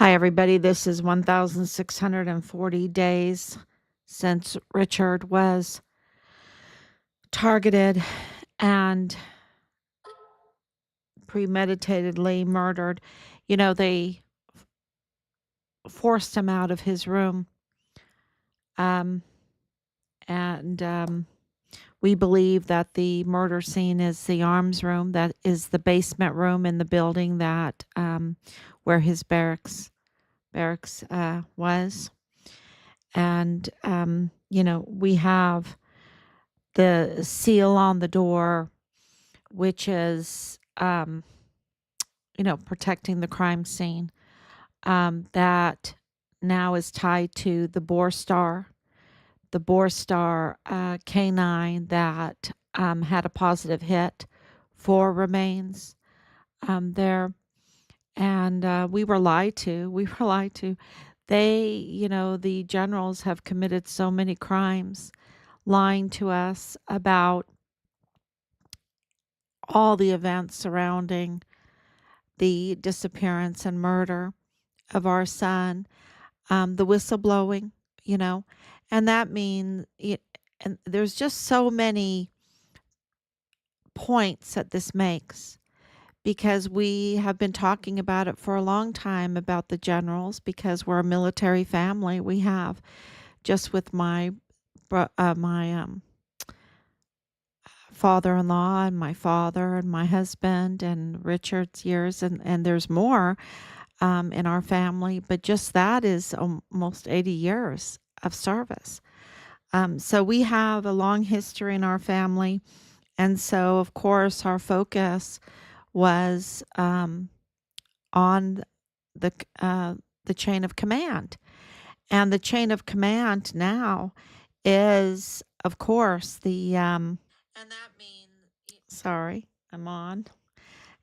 Hi, everybody. This is 1,640 days since Richard was targeted and premeditatedly murdered. They forced him out of his room. Um, and we believe that the murder scene is the arms room, that is the basement room in the building that where his barracks was. And we have the seal on the door, which is, protecting the crime scene, that now is tied to the Boar Star canine that had a positive hit for remains there. And we were lied to. We were lied to. The generals have committed so many crimes lying to us about all the events surrounding the disappearance and murder of our son, the whistleblowing, you know, and that means, and there's just so many points that this makes because we have been talking about it for a long time about the generals because we're a military family. We have just with my father-in-law and my father and my husband and Richard's years, and there's more in our family, but just that is almost 80 years of service. So we have a long history in our family, and so of course our focus was on the uh, the chain of command, and the chain of command now is, of course, and that means, sorry, I'm on,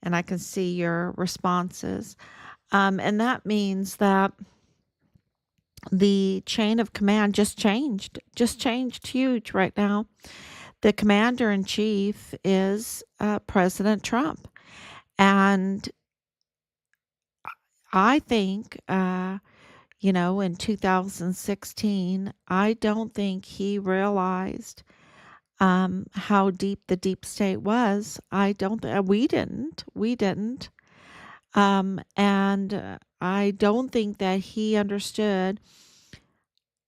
and I can see your responses. And that means that the chain of command just changed huge right now. The commander in chief is President Trump. And I think, in 2016, I don't think he realized how deep the deep state was. I don't, we didn't. And I don't think that he understood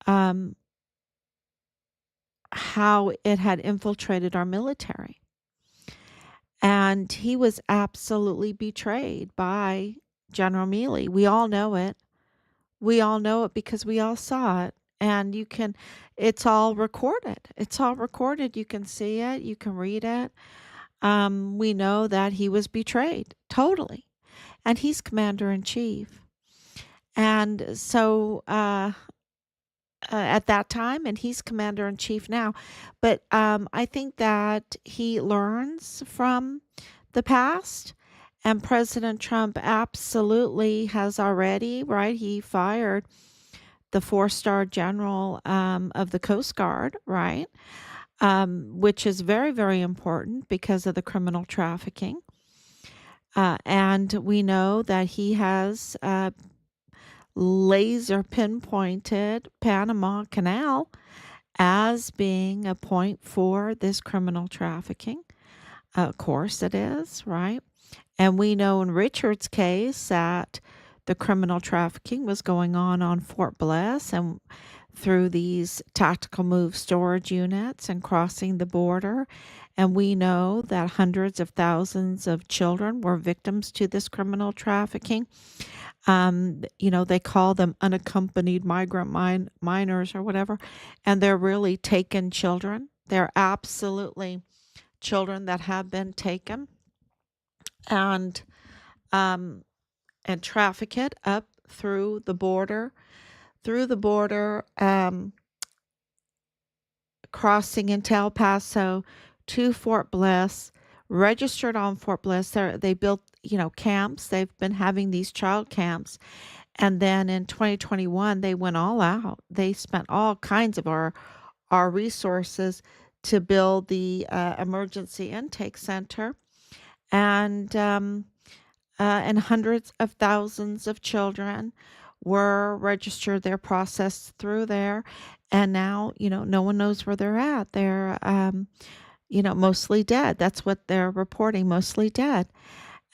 um, how it had infiltrated our military. And he was absolutely betrayed by General Mealy. We all know it. We all know it because we all saw it. And it's all recorded. It's all recorded. You can see it, you can read it. We know that he was betrayed totally. And he's commander in chief. And so at that time, and he's commander in chief now. But I think that he learns from the past, and President Trump absolutely has already, right? He fired the four-star general of the Coast Guard, right? Which is very, very important because of the criminal trafficking. And we know that he has laser pinpointed Panama Canal as being a point for this criminal trafficking. Of course it is, right? And we know in Richard's case that the criminal trafficking was going on Fort Bliss and through these tactical move storage units and crossing the border. And we know that hundreds of thousands of children were victims to this criminal trafficking. They call them unaccompanied migrant minors or whatever, and they're really taken children. They're absolutely children that have been taken and um, and trafficked up through the border, crossing into El Paso to Fort Bliss, registered on Fort Bliss. They built, camps. They've been having these child camps. And then in 2021, they went all out. They spent all kinds of our resources to build the emergency intake center, and hundreds of thousands of children were registered. They're processed through there. And now, no one knows where they're at. They're, mostly dead. That's what they're reporting, mostly dead.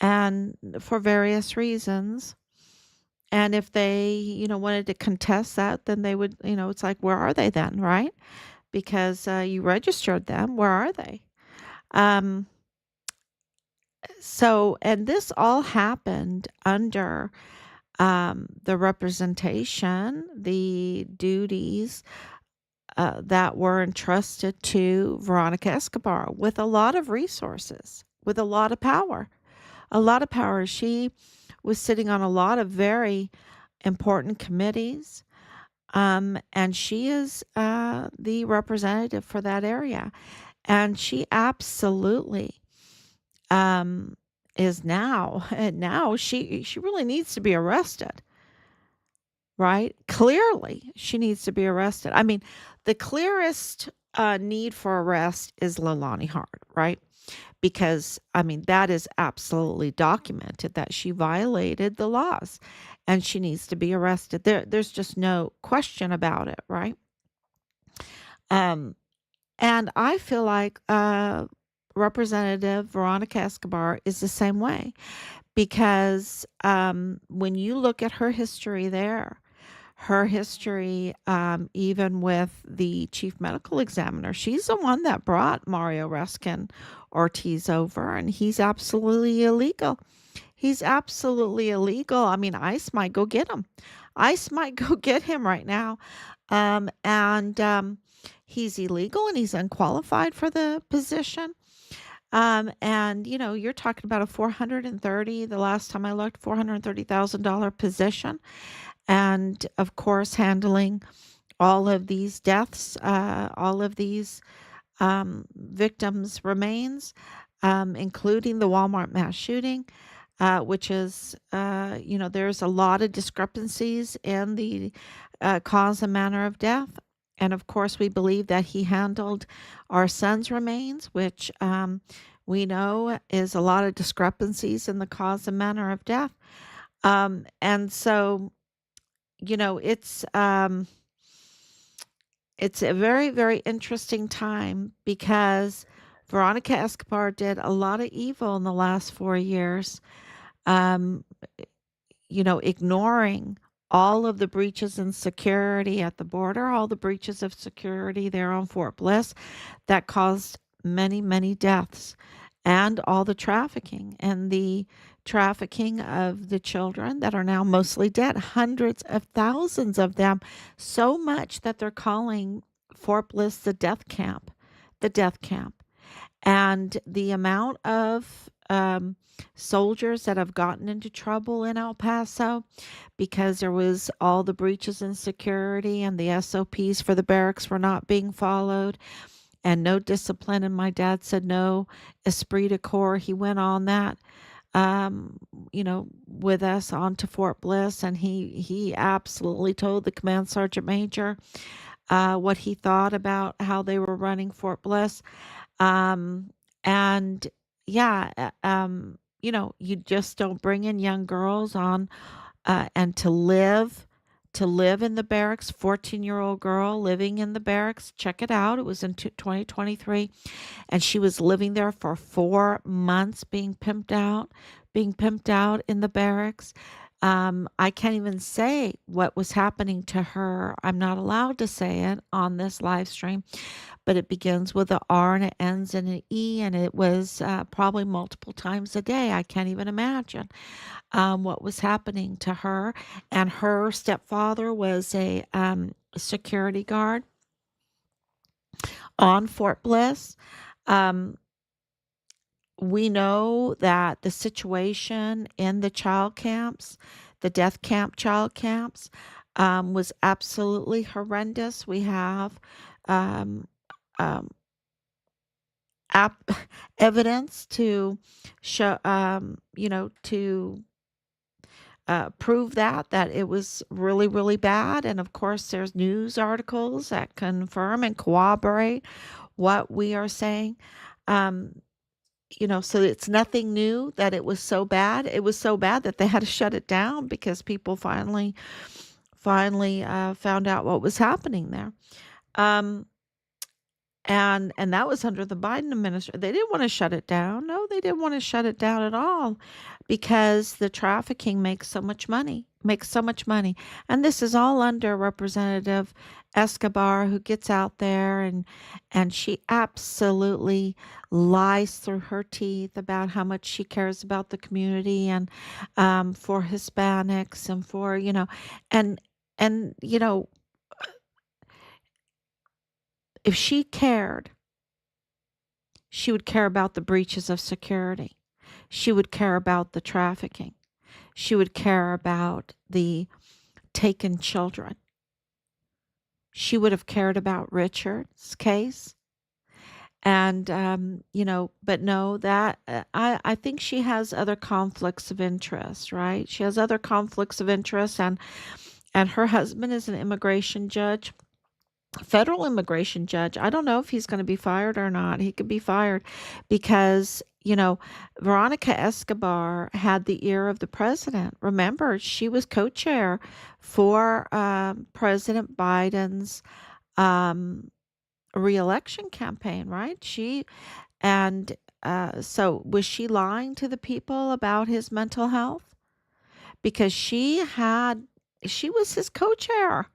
And for various reasons. And if they, wanted to contest that, then they would, it's like, where are they then, right? Because you registered them. Where are they? Um, and this all happened under the representation, the duties that were entrusted to Veronica Escobar with a lot of resources, with a lot of power. A lot of power. She was sitting on a lot of very important committees, and she is the representative for that area. And she absolutely um, is now, and now she really needs to be arrested, right? Clearly, she needs to be arrested. I mean, the clearest need for arrest is Leilani Hart, right? Because I mean, that is absolutely documented that she violated the laws, and she needs to be arrested. There's just no question about it, right? Um, and I feel like Representative Veronica Escobar is the same way because when you look at her history there, her history, even with the chief medical examiner, she's the one that brought Mario Reskin Ortiz over, and he's absolutely illegal. He's absolutely illegal. I mean, ICE might go get him. ICE might go get him right now. And he's illegal and he's unqualified for the position. And you're talking about a 430, the last time I looked, $430,000 position. And of course, handling all of these deaths, all of these victims' remains, including the Walmart mass shooting, which is, there's a lot of discrepancies in the cause and manner of death. And of course, we believe that he handled our son's remains, which we know is a lot of discrepancies in the cause and manner of death. And so, you know, it's um, it's a very, very interesting time because Veronica Escobar did a lot of evil in the last 4 years. Um, ignoring all of the breaches in security at the border, all the breaches of security there on Fort Bliss that caused many, many deaths, and all the trafficking and the trafficking of the children that are now mostly dead, hundreds of thousands of them, so much that they're calling Fort Bliss the death camp, the death camp. And the amount of soldiers that have gotten into trouble in El Paso because there was all the breaches in security and the SOPs for the barracks were not being followed and no discipline. And my dad said no esprit de corps. He went on that, with us onto Fort Bliss, and he absolutely told the command sergeant major what he thought about how they were running Fort Bliss. Um, and yeah, you just don't bring in young girls on and to live in the barracks. 14-year-old girl living in the barracks. Check it out. It was in 2023, and she was living there for 4 months, being pimped out in the barracks. I can't even say what was happening to her. I'm not allowed to say it on this live stream, but it begins with a R and it ends in an E, and it was probably multiple times a day. I can't even imagine what was happening to her. And her stepfather was a security guard on Fort Bliss. Um, we know that the situation in the child camps, the death camp child camps, was absolutely horrendous. We have um, um, ap- evidence to show, to prove that it was really, really bad. And of course, there's news articles that confirm and corroborate what we are saying. Um, so it's nothing new that it was so bad. It was so bad that they had to shut it down because people finally finally found out what was happening there. Um, and that was under the Biden administration. They didn't want to shut it down. No, they didn't want to shut it down at all because the trafficking makes so much money. And this is all under Representative Escobar, who gets out there and she absolutely lies through her teeth about how much she cares about the community and for Hispanics and for, and and if she cared, she would care about the breaches of security. She would care about the trafficking. She would care about the taken children. She would have cared about Richard's case. And, but no, that I think she has other conflicts of interest, right? She has other conflicts of interest, and her husband is an immigration judge, federal immigration judge. I don't know if he's going to be fired or not. He could be fired because, Veronica Escobar had the ear of the president. Remember, she was co-chair for President Biden's um, reelection campaign, right? So was she lying to the people about his mental health? Because she was his co-chair.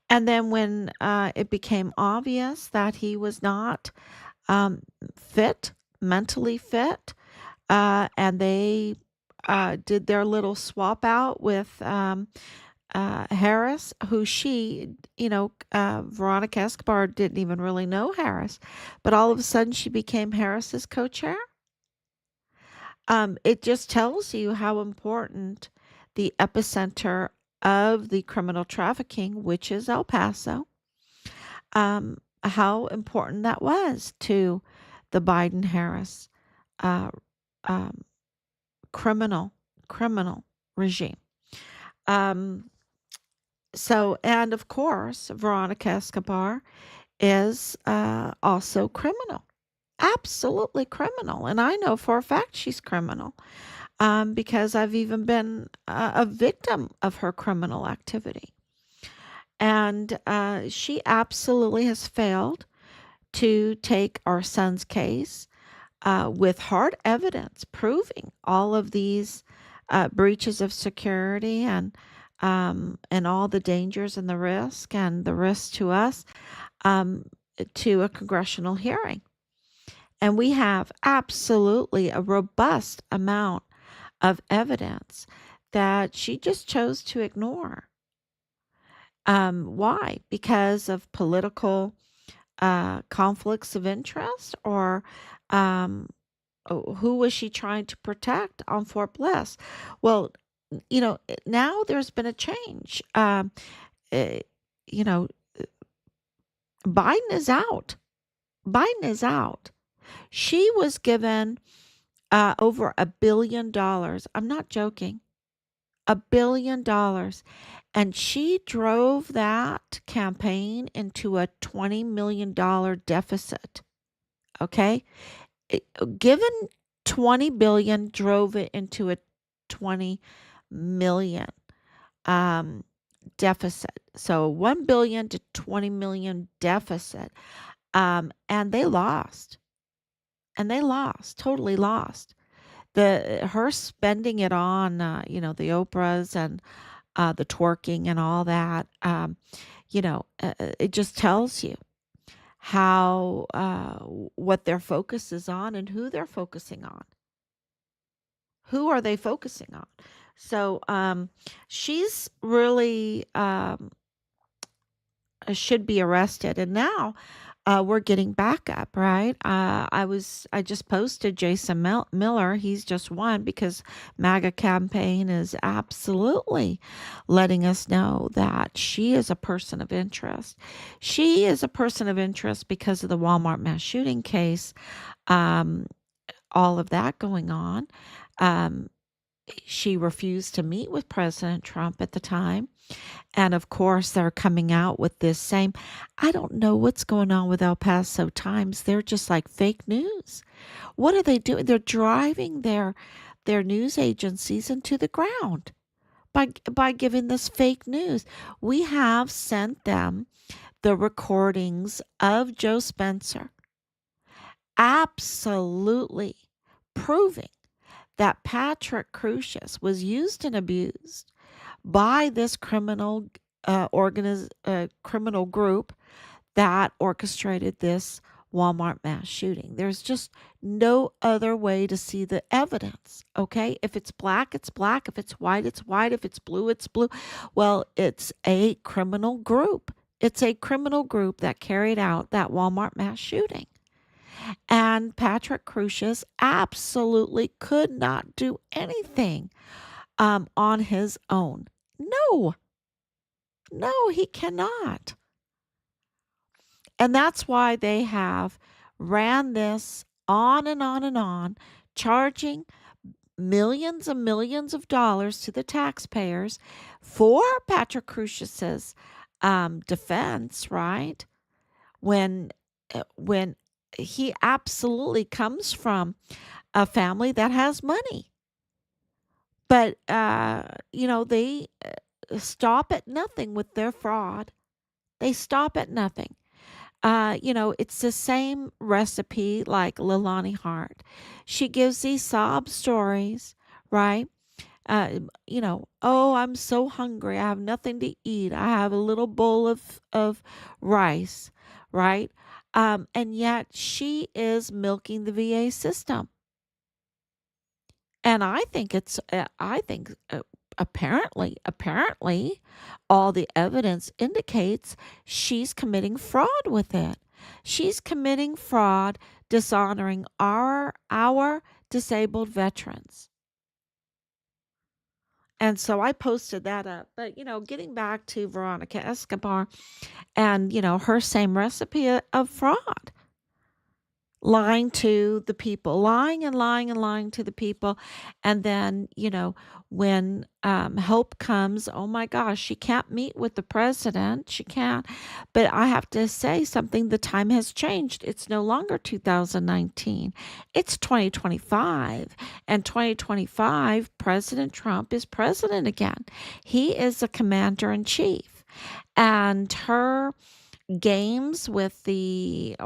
And then when it became obvious that he was not um, fit, mentally fit, and they did their little swap out with Harris, who Veronica Escobar didn't even really know Harris, but all of a sudden she became Harris's co-chair. It just tells you how important the epicenter of the criminal trafficking, which is El Paso, how important that was to the Biden Harris uh, um, criminal regime. Um, and of course, Veronica Escobar is also criminal, absolutely criminal. And I know for a fact she's criminal because I've even been a victim of her criminal activity. And she absolutely has failed to take our son's case with hard evidence proving all of these breaches of security and all the dangers and the risks to us um, to a congressional hearing. And we have absolutely a robust amount of evidence that she just chose to ignore. Why? Because of political conflicts of interest, or um, who was she trying to protect on Fort Bliss? Well, now there's been a change. Uh, you know, Biden is out. Biden is out. She was given over $1 billion. I'm not joking. $1 billion. And she drove that campaign into a $20 million deficit. Okay? Given 20 billion, drove it into a 20 million deficit. So 1 billion to 20 million deficit. And they lost. Totally lost. Her spending it on the Oprahs and the twerking and all that, it just tells you how what their focus is on and who they're focusing on. Who are they focusing on? So she's really should be arrested. And now we're getting backup, right? I just posted Jason Miller. He's just won because MAGA campaign is absolutely letting us know that she is a person of interest. She is a person of interest because of the Walmart mass shooting case, all of that going on. She refused to meet with President Trump at the time. And of course, they're coming out with this same. I don't know what's going on with El Paso Times. They're just like fake news. What are they doing? They're driving their news agencies into the ground by giving this fake news. We have sent them the recordings of Joe Spencer, absolutely proving that Patrick Crusius was used and abused by this criminal group that orchestrated this Walmart mass shooting. There's just no other way to see the evidence, okay? If it's black, it's black. If it's white, it's white. If it's blue, it's blue. Well, it's a criminal group. It's a criminal group that carried out that Walmart mass shooting. And Patrick Crusius absolutely could not do anything on his own. No, no, he cannot. And that's why they have ran this on and on and on, charging millions and millions of dollars to the taxpayers for Patrick Crusius's defense, right? When he absolutely comes from a family that has money. But, they stop at nothing with their fraud. They stop at nothing. It's the same recipe like Leilani Hart. She gives these sob stories, right? Oh, I'm so hungry. I have nothing to eat. I have a little bowl of rice, right? And yet she is milking the VA system. And I think apparently, all the evidence indicates she's committing fraud with it. She's committing fraud, dishonoring our disabled veterans. And so I posted that up. But, getting back to Veronica Escobar and, her same recipe of fraud, lying to the people, lying and lying and lying to the people. And then, when help comes, oh my gosh, she can't meet with the president. She can't. But I have to say something. The time has changed. It's no longer 2019. It's 2025. And 2025, President Trump is president again. He is the commander in chief. And her games with the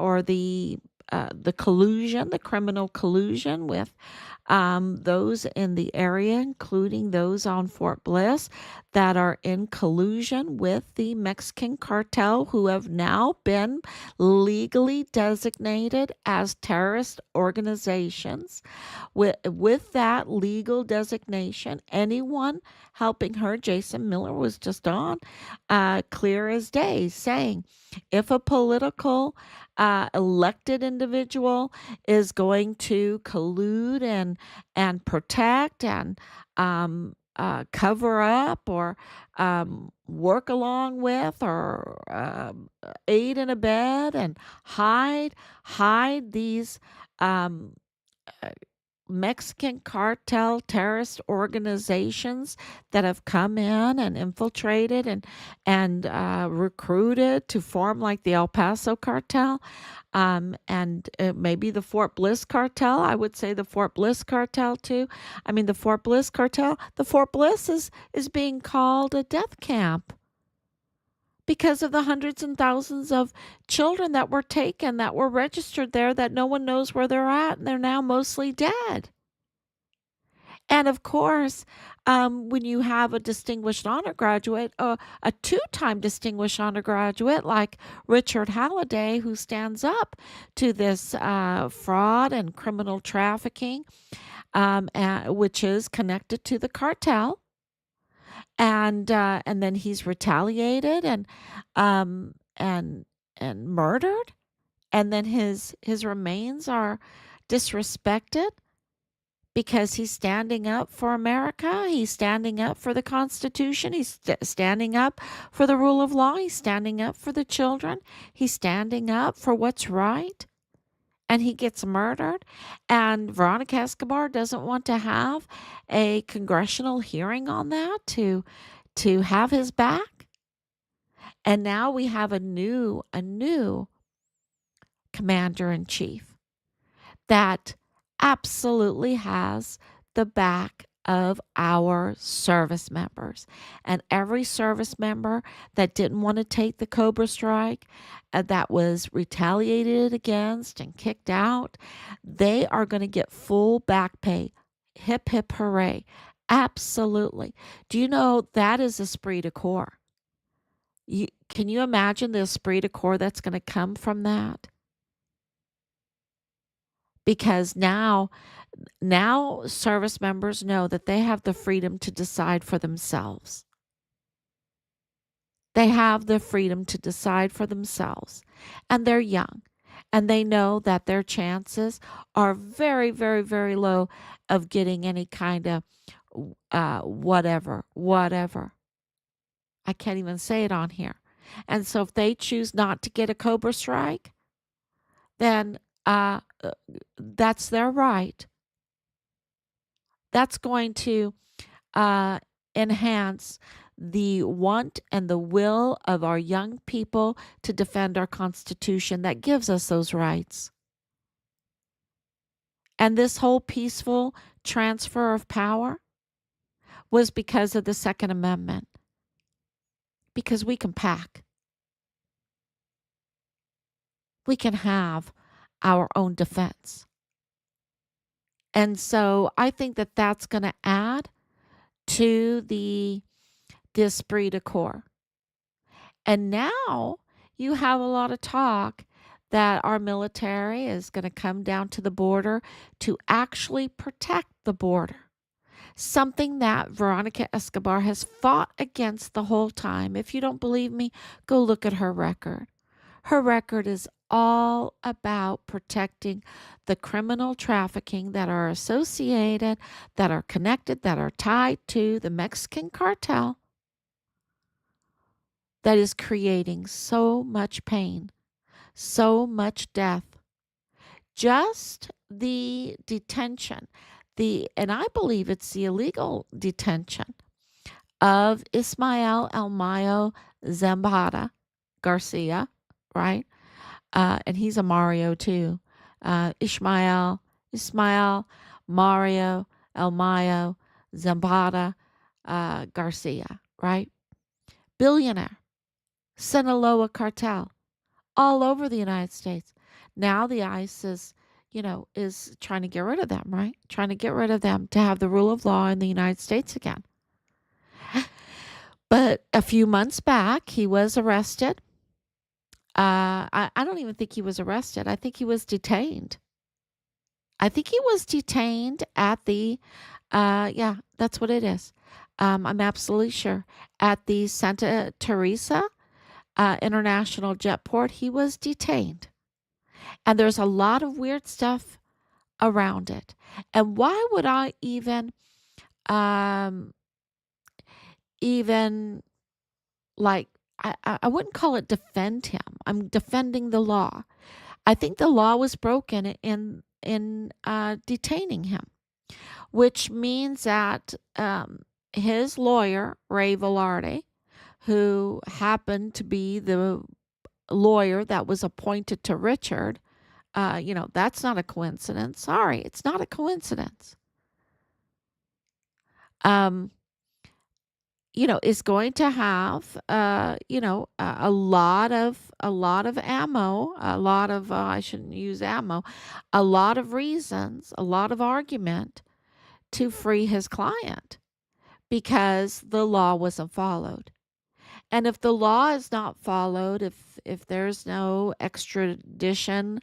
collusion, the criminal collusion with those in the area, including those on Fort Bliss, that are in collusion with the Mexican cartel, who have now been legally designated as terrorist organizations. With that legal designation, anyone helping her, Jason Miller was just on, clear as day, saying if a political elected individual is going to collude and protect and cover up or work along with or aid and abet and hide these um, Mexican cartel terrorist organizations that have come in and infiltrated and recruited to form like the El Paso cartel, and maybe the Fort Bliss cartel. I would say the Fort Bliss cartel too. I mean, the Fort Bliss cartel. The Fort Bliss is being called a death camp because of the hundreds and thousands of children that were taken, that were registered there, that no one knows where they're at, and they're now mostly dead. And of course, when you have a distinguished honor graduate, a two-time distinguished honor graduate like Richard Halliday, who stands up to this fraud and criminal trafficking, which is connected to the cartel, and then he's retaliated and murdered, and then his remains are disrespected because he's standing up for America. He's standing up for the Constitution. He's standing up for the rule of law. He's standing up for the children. He's standing up for what's right. And he gets murdered. And Veronica Escobar doesn't want to have a congressional hearing on that to have his back. And now we have a new commander in chief that absolutely has the back of our service members. And every service member that didn't want to take the Cobra strike, that was retaliated against and kicked out, they are going to get full back pay. Hip, hip, hooray. Absolutely. Do you know that is esprit de corps? Can you imagine the esprit de corps that's going to come from that? Because now service members know that they have the freedom to decide for themselves. They have the freedom to decide for themselves. And they're young. And they know that their chances are very, very, very low of getting any kind of whatever. I can't even say it on here. And so if they choose not to get a Cobra strike, then that's their right. That's going to uh, enhance the want and the will of our young people to defend our Constitution that gives us those rights. And this whole peaceful transfer of power was because of the Second Amendment. Because we can pack. We can have our own defense. And so I think that that's going to add to the esprit de corps. And now you have a lot of talk that our military is going to come down to the border to actually protect the border. Something that Veronica Escobar has fought against the whole time. If you don't believe me, go look at her record. Her record is all about protecting the criminal trafficking that are associated, that are connected, that are tied to the Mexican cartel that is creating so much pain, so much death. Just the detention, and I believe it's the illegal detention of Ismael El Mayo Zambada Garcia, right? And he's a Mario too. Ismael, Mario, El Mayo, Zambada, Garcia, right? Billionaire, Sinaloa cartel, all over the United States. Now the ICE is trying to get rid of them, right? Trying to get rid of them to have the rule of law in the United States again. But a few months back, he was arrested. I don't even think he was arrested. I think he was detained. I think he was detained at the, yeah, that's what it is. I'm absolutely sure. At the Santa Teresa International Jetport, he was detained. And there's a lot of weird stuff around it. And why would I um, even like, I wouldn't call it defend him. I'm defending the law. I think the law was broken in detaining him, which means that his lawyer, Ray Velarde, who happened to be the lawyer that was appointed to Richard, that's not a coincidence. Sorry, it's not a coincidence. Is going to have, a lot of ammo, a lot of, I shouldn't use ammo, a lot of reasons, a lot of argument to free his client because the law wasn't followed. And if the law is not followed, if there's no extradition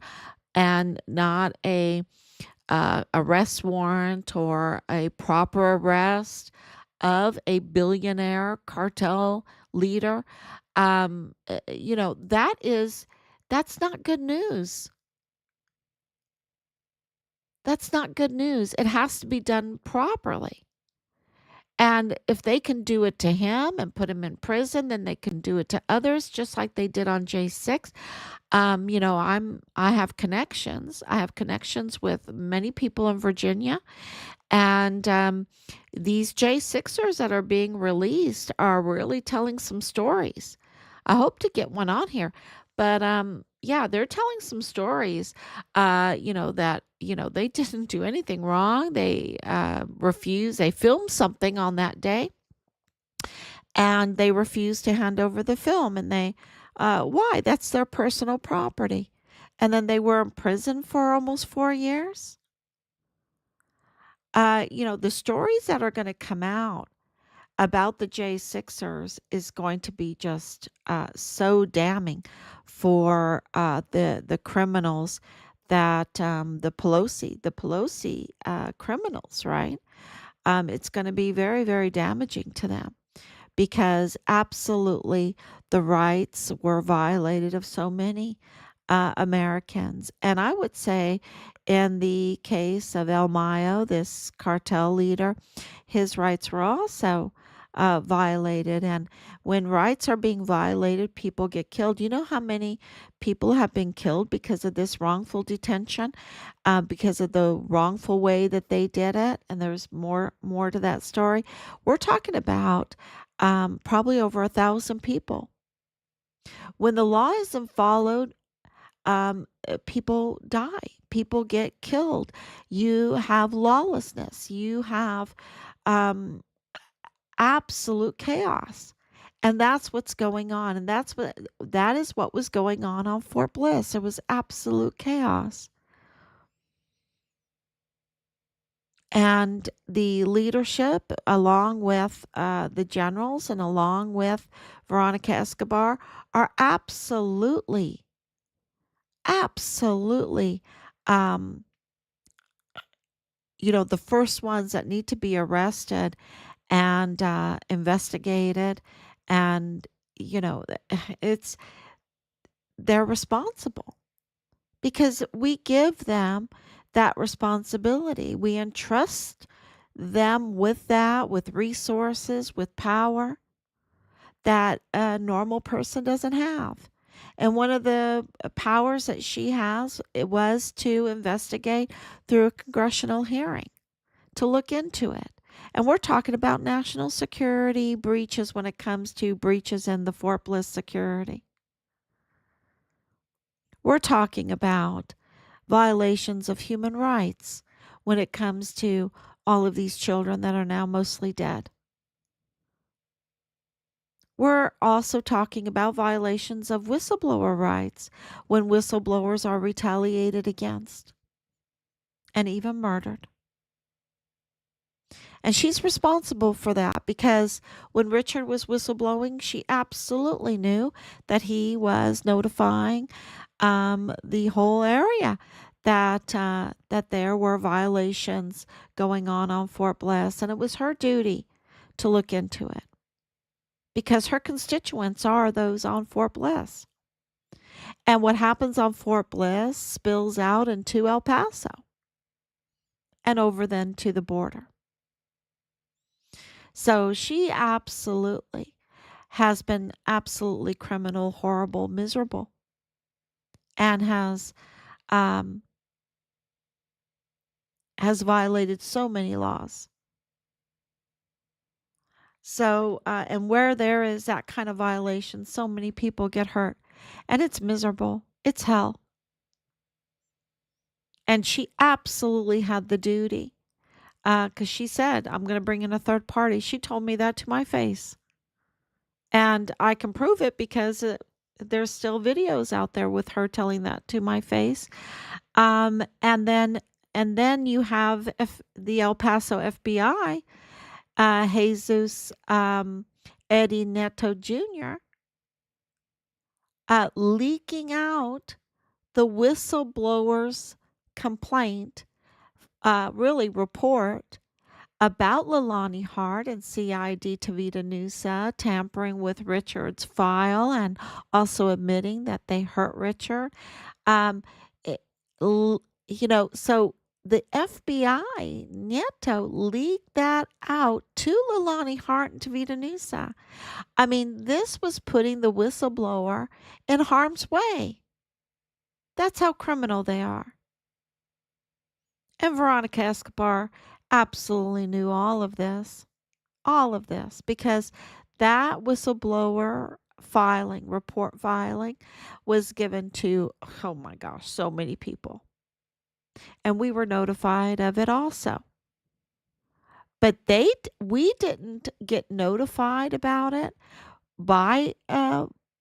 and not a arrest warrant or a proper arrest of a billionaire cartel leader, that's not good news. That's not good news. It has to be done properly. And if they can do it to him and put him in prison, then they can do it to others, just like they did on J6. I have connections. I have connections with many people in Virginia, and these J6ers that are being released are really telling some stories. I hope to get one on here, but yeah, they're telling some stories, that, they didn't do anything wrong. They refused, they filmed something on that day and they refused to hand over the film. And why? That's their personal property. And then they were in prison for almost 4 years. The stories that are going to come out about the J6ers is going to be just so damning for the criminals that the Pelosi criminals, right? It's going to be very, very damaging to them because absolutely the rights were violated of so many Americans. And I would say, in the case of El Mayo, this cartel leader, his rights were also violated. And when rights are being violated, people get killed. You know how many people have been killed because of this wrongful detention, because of the wrongful way that they did it? And there's more to that story. We're talking about probably over 1,000 people. When the law isn't followed, people die, people get killed. You have lawlessness, you have um, absolute chaos. And that's what's going on. And that is what was going on Fort Bliss. It was absolute chaos. And the leadership, along with the generals and along with Veronica Escobar, are absolutely, um, the first ones that need to be arrested and investigated. And, it's they're responsible because we give them that responsibility. We entrust them with that, with resources, with power that a normal person doesn't have. And one of the powers that she has, it was to investigate through a congressional hearing, to look into it. And we're talking about national security breaches when it comes to breaches in the Fort Bliss security. We're talking about violations of human rights when it comes to all of these children that are now mostly dead. We're also talking about violations of whistleblower rights when whistleblowers are retaliated against and even murdered. And she's responsible for that because when Richard was whistleblowing, she absolutely knew that he was notifying the whole area that there were violations going on Fort Bliss, and it was her duty to look into it because her constituents are those on Fort Bliss. And what happens on Fort Bliss spills out into El Paso and over then to the border. So she absolutely has been absolutely criminal, horrible, miserable, and um, has violated so many laws. So, and where there is that kind of violation, so many people get hurt, and it's miserable. It's hell. And she absolutely had the duty, because she said, "I'm going to bring in a third party." She told me that to my face. And I can prove it because there's still videos out there with her telling that to my face. Um, and then and then you have the El Paso FBI, Jesus Eddie Neto Jr. Leaking out the whistleblower's complaint, really report about Leilani Hart and CID Tavita Nusa tampering with Richard's file and also admitting that they hurt Richard. Um, it, so the FBI, Nieto, leaked that out to Leilani Hart and Tavita Nusa. I mean, this was putting the whistleblower in harm's way. That's how criminal they are. And Veronica Escobar absolutely knew all of this, because that whistleblower report filing was given to, oh my gosh, so many people. And we were notified of it also. But we didn't get notified about it by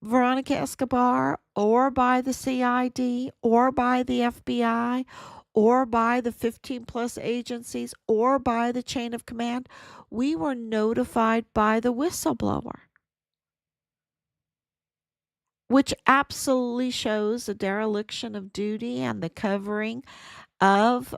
Veronica Escobar or by the CID or by the FBI or by the 15 plus agencies or by the chain of command. We were notified by the whistleblower, which absolutely shows a dereliction of duty and the covering of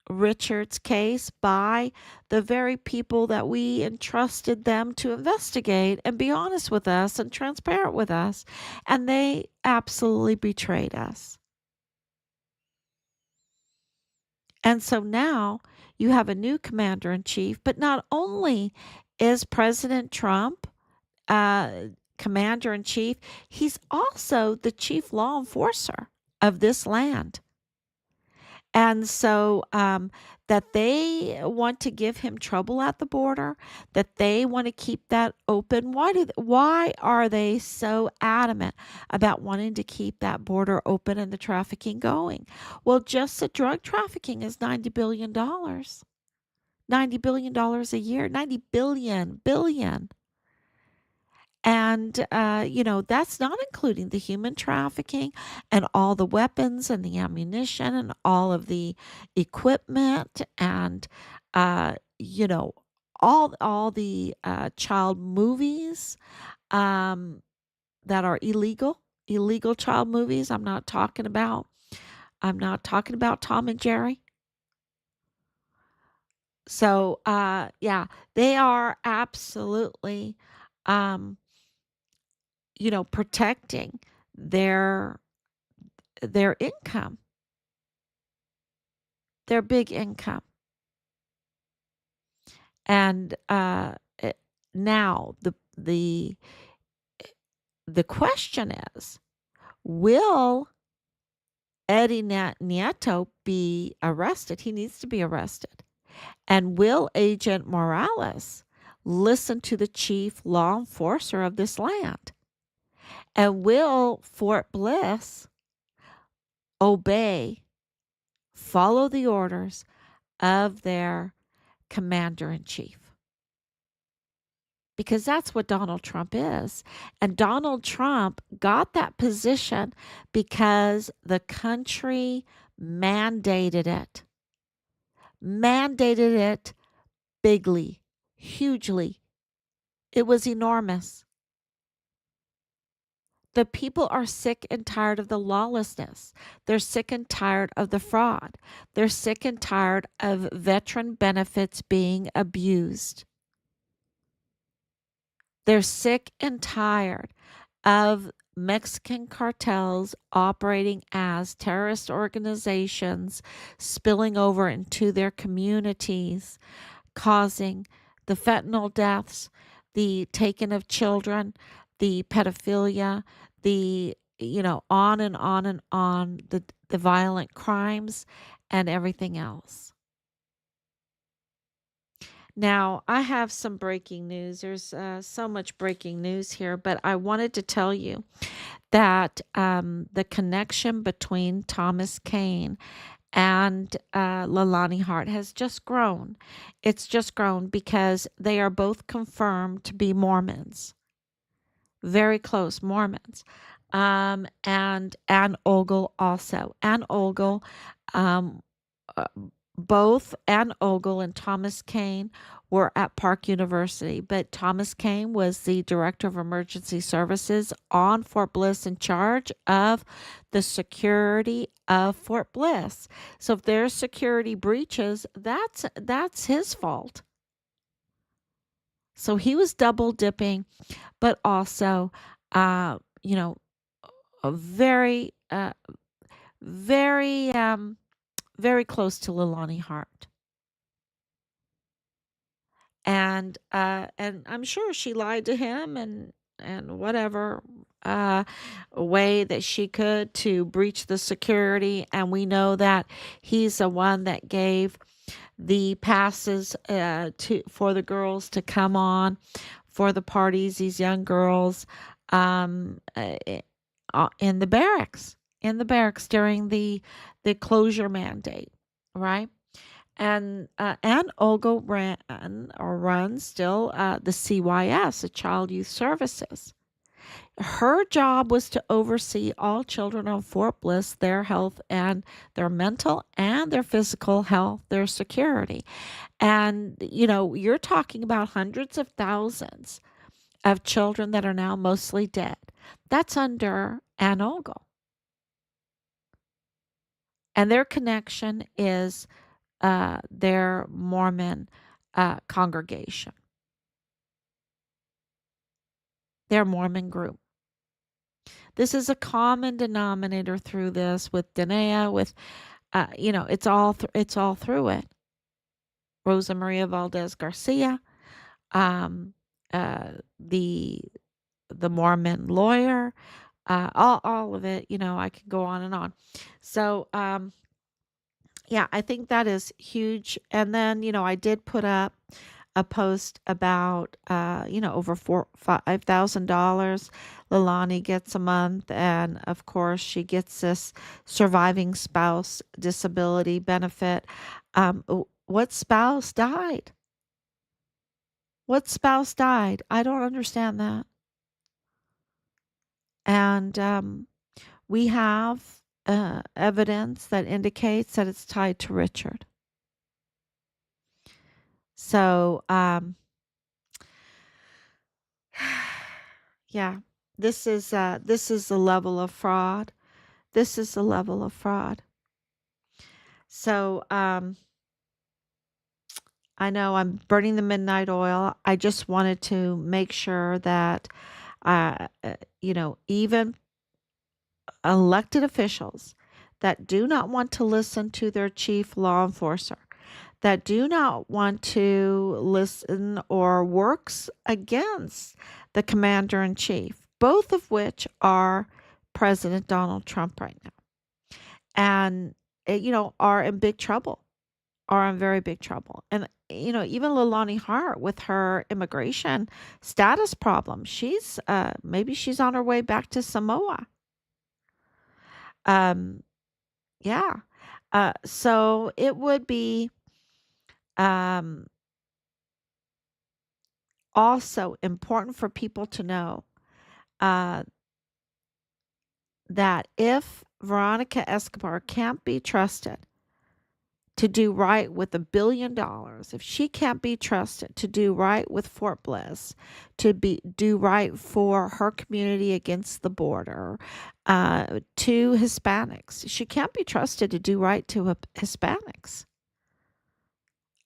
Richard's case by the very people that we entrusted them to investigate and be honest with us and transparent with us. And they absolutely betrayed us. And so now you have a new commander in chief, but not only is President Trump commander in chief, he's also the chief law enforcer of this land. And so that they want to give him trouble at the border, that they want to keep that open. Why are they so adamant about wanting to keep that border open and the trafficking going? Well, just the drug trafficking is $90 billion. $90 billion a year. 90 billion. And, that's not including the human trafficking and all the weapons and the ammunition and all of the equipment and, uh, you know, all the child movies um, that are illegal child movies. I'm not talking about Tom and Jerry. So, yeah, they are absolutely, um, protecting their their income, their big income. And now the question is, will Eddie Nieto be arrested? He needs to be arrested. And will Agent Morales listen to the chief law enforcer of this land? And will Fort Bliss obey, follow the orders of their commander in chief? Because that's what Donald Trump is. And Donald Trump got that position because the country mandated it. Mandated it bigly, hugely. It was enormous. The people are sick and tired of the lawlessness. They're sick and tired of the fraud. They're sick and tired of veteran benefits being abused. They're sick and tired of Mexican cartels operating as terrorist organizations, spilling over into their communities, causing the fentanyl deaths, the taking of children, the pedophilia, the on and on and on, the violent crimes and everything else. Now, I have some breaking news. There's so much breaking news here, but I wanted to tell you that the connection between Thomas Kane and Lalani Hart has just grown. It's just grown because they are both confirmed to be Mormons, very close Mormons. And Ann Ogle also. Ann Ogle, um, uh, both Ann Ogle and Thomas Kane were at Park University, but Thomas Kane was the director of emergency services on Fort Bliss in charge of the security of Fort Bliss. So if there's security breaches, that's his fault. So he was double dipping, but also, you know, a very, very close to Lalani Hart. And I'm sure she lied to him and whatever uh way that she could to breach the security. And we know that he's the one that gave the passes to for the girls to come on for the parties, these young girls. um, uh, i- in the barracks during the closure mandate, right? And Olga runs still the CYS, the Child Youth Services. Her job was to oversee all children on Fort Bliss, their health and their mental and their physical health, their security. And, you're talking about hundreds of thousands of children that are now mostly dead. That's under Ann Ogle. And their connection is their Mormon congregation, their Mormon group. This is a common denominator through this with Danae, with it's all through it. Rosa Maria Valdez Garcia, um, the Mormon lawyer, all of it. I could go on and on. So yeah, I think that is huge. And then I did put up a post about over $5,000 Leilani gets a month, and of course she gets this surviving spouse disability benefit. What spouse died? What spouse died? I don't understand that. And we have evidence that indicates that it's tied to Richard. So yeah, this is the level of fraud. This is the level of fraud. So I know I'm burning the midnight oil. I just wanted to make sure that even elected officials that do not want to listen to their chief law enforcer, that do not want to listen or works against the commander in chief, both of which are President Donald Trump right now, and are in big trouble, are in very big trouble. And even Leilani Hart with her immigration status problem, maybe she's on her way back to Samoa. Um, yeah. So it would be um also important for people to know uh, that if Veronica Escobar can't be trusted to do right with $1 billion, if she can't be trusted to do right with Fort Bliss, to do right for her community against the border, to Hispanics, she can't be trusted to do right to Hispanics.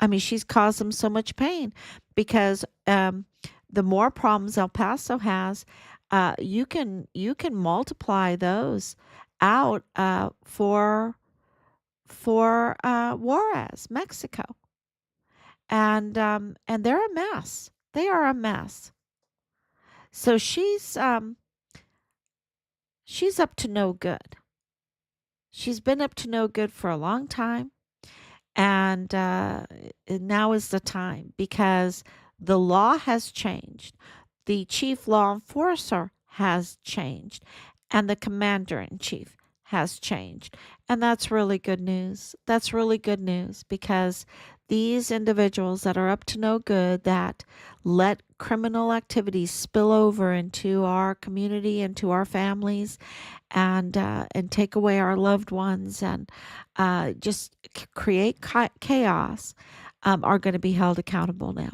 I mean, she's caused them so much pain because the more problems El Paso has, you can multiply those out for Juarez, Mexico, and they're a mess. They are a mess. So she's up to no good. She's been up to no good for a long time. And now is the time because the law has changed. The chief law enforcer has changed, and the commander in chief has changed. And that's really good news. That's really good news because these individuals that are up to no good, that let criminal activities spill over into our community, into our families, and take away our loved ones, and just create chaos, are going to be held accountable now.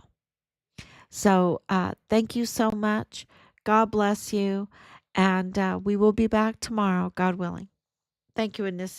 So thank you so much. God bless you. And we will be back tomorrow, God willing. Thank you, Anissa.